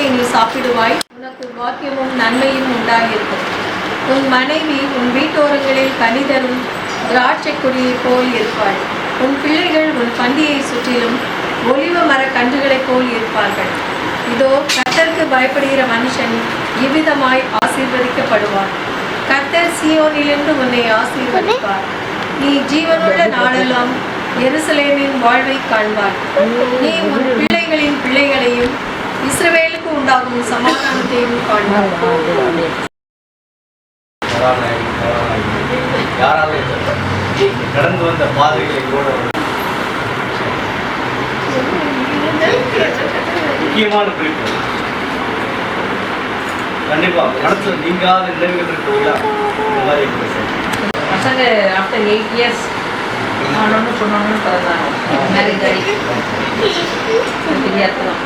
பழத்தை நீ சாப்பிடுவாய், உனக்கு பாக்கியமும் நன்மையும் உண்டாயிருக்கும். உன் மனைவி உன் வீட்டோரங்களில் கனி தரும் திராட்சை கொடியைப் போல் இருப்பாள். உன் பிள்ளைகள் உன் பந்தியை சுற்றிலும் ஒலிவ மர கன்றுகளைப் போல் இருப்பார்கள். இதோ கர்த்தருக்கு பயப்படுகிற மனுஷன் இவ்விதமாய் ஆசீர்வதிக்கப்படுவார். கர்த்தர் சீயோனிலிருந்து உன்னை ஆசீர்வதிப்பார். நீ ஜீவனுள்ள நாளெல்லாம் எருசலேமின் வாழ்வை காண்பார். நீ உன் பிள்ளைகளின் பிள்ளைகளையும் இஸ்ரவேலுக்கு உண்டாகும் சமாதானத்தையும் காண்பார். கடந்து வந்த பாதைகளை கூட முக்கியமான குறிப்பு. கண்டிப்பா மனசுல நீங்காத நினைவுகள் இருக்குங்களா? இந்த மாதிரி பசங்க ஆஃப்டர் 8 years ஆனோன்னு சொன்னோன்னு பிறந்தாங்க. மேரேஜ் ஆகி தெரியாதுதான்.